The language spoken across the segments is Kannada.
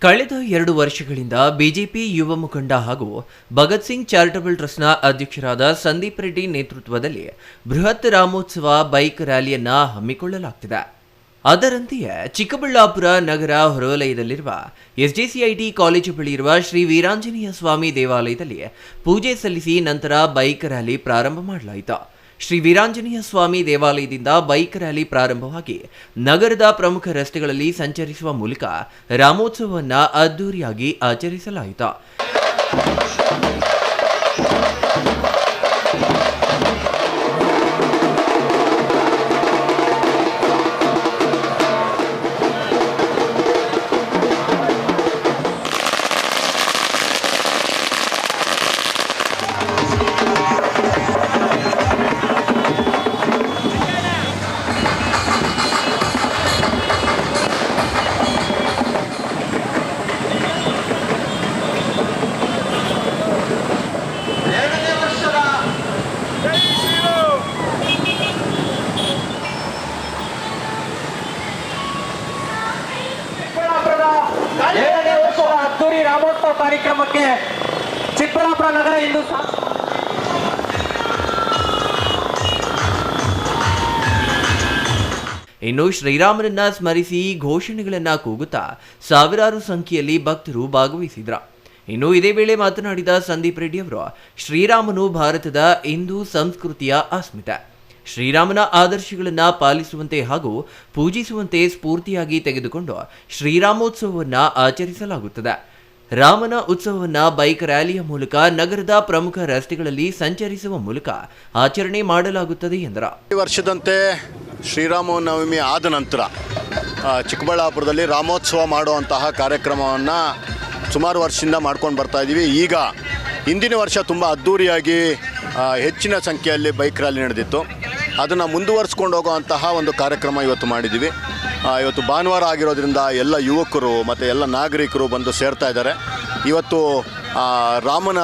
ಕಳೆದ 2 ವರ್ಷಗಳಿಂದ ಬಿಜೆಪಿ ಯುವ ಮುಖಂಡ ಹಾಗೂ ಭಗತ್ ಸಿಂಗ್ ಚಾರಿಟಬಲ್ ಟ್ರಸ್ಟ್ನ ಅಧ್ಯಕ್ಷರಾದ ಸಂದೀಪ್ ರೆಡ್ಡಿ ನೇತೃತ್ವದಲ್ಲಿ ಬೃಹತ್ ರಾಮೋತ್ಸವ ಬೈಕ್ ರ್ಯಾಲಿಯನ್ನ ಹಮ್ಮಿಕೊಳ್ಳಲಾಗುತ್ತಿದೆ. ಅದರಂತೆಯೇ ಚಿಕ್ಕಬಳ್ಳಾಪುರ ನಗರ ಹೊರವಲಯದಲ್ಲಿರುವ ಎಸ್ಜೆಸಿಐಟಿ ಕಾಲೇಜು ಬಳಿ ಇರುವ ಶ್ರೀ ವೀರಾಂಜನೇಯ ಸ್ವಾಮಿ ದೇವಾಲಯದಲ್ಲಿ ಪೂಜೆ ಸಲ್ಲಿಸಿ ನಂತರ ಬೈಕ್ ರ್ಯಾಲಿ ಪ್ರಾರಂಭ ಮಾಡಲಾಯಿತು. ಶ್ರೀ ವೀರಾಂಜನೇಯ ಸ್ವಾಮಿ ದೇವಾಲಯದಿಂದ ಬೈಕ್ ರ್ಯಾಲಿ ಪ್ರಾರಂಭವಾಗಿ ನಗರದ ಪ್ರಮುಖ ರಸ್ತೆಗಳಲ್ಲಿ ಸಂಚರಿಸುವ ಮೂಲಕ ರಾಮೋತ್ಸವವನ್ನು ಅದ್ದೂರಿಯಾಗಿ ಆಚರಿಸಲಾಯಿತು. ಅದ್ದೂರಿ ರಾಮೋತ್ಸವ ಕಾರ್ಯಕ್ರಮಕ್ಕೆ ಚಿಕ್ಕಬಳ್ಳಾಪುರ ನಗರ ಇಂದು ಇನ್ನು ಶ್ರೀರಾಮನನ್ನ ಸ್ಮರಿಸಿ ಘೋಷಣೆಗಳನ್ನ ಕೂಗುತ್ತಾ ಸಾವಿರಾರು ಸಂಖ್ಯೆಯಲ್ಲಿ ಭಕ್ತರು ಭಾಗವಹಿಸಿದ್ರು. ಇನ್ನು ಇದೇ ವೇಳೆ ಮಾತನಾಡಿದ ಸಂದೀಪ್ ರೆಡ್ಡಿ ಅವರು, ಶ್ರೀರಾಮನು ಭಾರತದ ಹಿಂದೂ ಸಂಸ್ಕೃತಿಯ ಅಸ್ಮಿತೆ. ಶ್ರೀರಾಮನ ಆದರ್ಶಗಳನ್ನು ಪಾಲಿಸುವಂತೆ ಹಾಗೂ ಪೂಜಿಸುವಂತೆ ಸ್ಫೂರ್ತಿಯಾಗಿ ತೆಗೆದುಕೊಂಡು ಶ್ರೀರಾಮೋತ್ಸವವನ್ನು ಆಚರಿಸಲಾಗುತ್ತದೆ. ರಾಮನ ಉತ್ಸವವನ್ನು ಬೈಕ್ ರ್ಯಾಲಿಯ ಮೂಲಕ ನಗರದ ಪ್ರಮುಖ ರಸ್ತೆಗಳಲ್ಲಿ ಸಂಚರಿಸುವ ಮೂಲಕ ಆಚರಣೆ ಮಾಡಲಾಗುತ್ತದೆ ಎಂದರು. ಈ ವರ್ಷದಂತೆ ಶ್ರೀರಾಮನವಮಿ ಆದ ನಂತರ ಚಿಕ್ಕಬಳ್ಳಾಪುರದಲ್ಲಿ ರಾಮೋತ್ಸವ ಮಾಡುವಂತಹ ಕಾರ್ಯಕ್ರಮವನ್ನು ಸುಮಾರು ವರ್ಷದಿಂದ ಮಾಡ್ಕೊಂಡು ಬರ್ತಾ ಇದ್ದೀವಿ. ಈಗ ಹಿಂದಿನ ವರ್ಷ ತುಂಬ ಅದ್ಧೂರಿಯಾಗಿ ಹೆಚ್ಚಿನ ಸಂಖ್ಯೆಯಲ್ಲಿ ಬೈಕ್ ರ್ಯಾಲಿ ನಡೆದಿತ್ತು. ಅದನ್ನು ಮುಂದುವರಿಸ್ಕೊಂಡು ಹೋಗುವಂತಹ ಒಂದು ಕಾರ್ಯಕ್ರಮ ಇವತ್ತು ಮಾಡಿದ್ದೀವಿ. ಇವತ್ತು ಭಾನುವಾರ ಆಗಿರೋದ್ರಿಂದ ಎಲ್ಲ ಯುವಕರು ಮತ್ತು ಎಲ್ಲ ನಾಗರಿಕರು ಬಂದು ಸೇರ್ತಾ ಇದ್ದಾರೆ. ಇವತ್ತು ರಾಮನ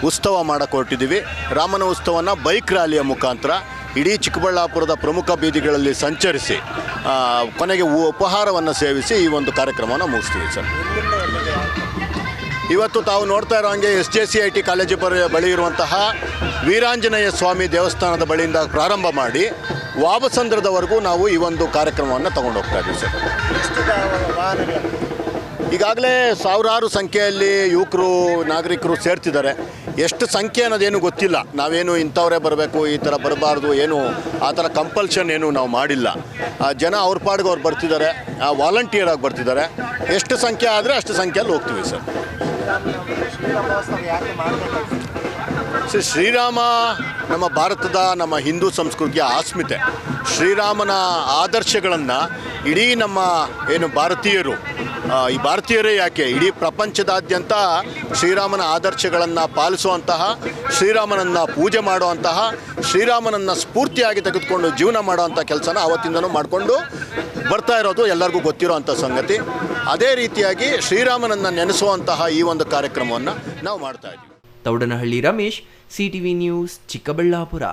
ಉತ್ಸವ ಮಾಡೋಕ್ಕೆ ಹೊರಟಿದ್ದೀವಿ. ರಾಮನ ಉತ್ಸವನ ಬೈಕ್ ರ್ಯಾಲಿಯ ಮುಖಾಂತರ ಇಡೀ ಚಿಕ್ಕಬಳ್ಳಾಪುರದ ಪ್ರಮುಖ ಬೀದಿಗಳಲ್ಲಿ ಸಂಚರಿಸಿ ಕೊನೆಗೆ ಉಪಹಾರವನ್ನು ಸೇವಿಸಿ ಈ ಒಂದು ಕಾರ್ಯಕ್ರಮವನ್ನು ಮುಗಿಸ್ತೀವಿ ಸರ್. ಇವತ್ತು ತಾವು ನೋಡ್ತಾ ಇರೋ ಹಾಗೆ SJCIT ಕಾಲೇಜು ಬಳಿ ಇರುವಂತಹ ವೀರಾಂಜನೇಯ ಸ್ವಾಮಿ ದೇವಸ್ಥಾನದ ಬಳಿಯಿಂದ ಪ್ರಾರಂಭ ಮಾಡಿ ವಾಬಸಂದ್ರದವರೆಗೂ ನಾವು ಈ ಒಂದು ಕಾರ್ಯಕ್ರಮವನ್ನು ತಗೊಂಡು ಹೋಗ್ತಾ ಇದ್ದೀವಿ ಸರ್. ಈಗಾಗಲೇ ಸಾವಿರಾರು ಸಂಖ್ಯೆಯಲ್ಲಿ ಯುವಕರು ನಾಗರಿಕರು ಸೇರ್ತಿದ್ದಾರೆ. ಎಷ್ಟು ಸಂಖ್ಯೆ ಅನ್ನೋದೇನು ಗೊತ್ತಿಲ್ಲ. ನಾವೇನು ಇಂಥವರೇ ಬರಬೇಕು, ಈ ಥರ ಬರಬಾರ್ದು, ಏನು ಆ ಥರ ಕಂಪಲ್ಷನ್ ಏನು ನಾವು ಮಾಡಿಲ್ಲ. ಜನ ಅವ್ರ ಪಾಡಿಗೆ ಅವ್ರು ಬರ್ತಿದ್ದಾರೆ, ವಾಲಂಟಿಯರ್ ಆಗಿ ಬರ್ತಿದ್ದಾರೆ. ಎಷ್ಟು ಸಂಖ್ಯೆ ಆದರೆ ಅಷ್ಟು ಸಂಖ್ಯೆಯಲ್ಲಿ ಹೋಗ್ತೀವಿ ಸರ್. ಶ್ರೀರಾಮ ನಮ್ಮ ಭಾರತದ ನಮ್ಮ ಹಿಂದೂ ಸಂಸ್ಕೃತಿಯ ಅಸ್ಮಿತೆ. ಶ್ರೀರಾಮನ ಆದರ್ಶಗಳನ್ನು ಇಡೀ ನಮ್ಮ ಏನು ಭಾರತೀಯರು, ಈ ಭಾರತೀಯರೇ ಯಾಕೆ ಇಡೀ ಪ್ರಪಂಚದಾದ್ಯಂತ ಶ್ರೀರಾಮನ ಆದರ್ಶಗಳನ್ನು ಪಾಲಿಸುವಂತಹ, ಶ್ರೀರಾಮನನ್ನು ಪೂಜೆ ಮಾಡುವಂತಹ, ಶ್ರೀರಾಮನನ್ನು ಸ್ಫೂರ್ತಿಯಾಗಿ ತೆಗೆದುಕೊಂಡು ಜೀವನ ಮಾಡುವಂಥ ಕೆಲಸನ ಆವತ್ತಿಂದನೂ ಮಾಡಿಕೊಂಡು ಬರ್ತಾ ಇರೋದು ಎಲ್ಲರಿಗೂ ಗೊತ್ತಿರೋವಂಥ ಸಂಗತಿ. ಅದೇ ರೀತಿಯಾಗಿ ಶ್ರೀರಾಮನನ್ನು ನೆನೆಸುವಂತಹ ಈ ಒಂದು ಕಾರ್ಯಕ್ರಮವನ್ನು ನಾವು ಮಾಡ್ತಾ ಇದ್ದೀವಿ. Thoudanahalli Ramesh, CTV news, Chikkaballapur.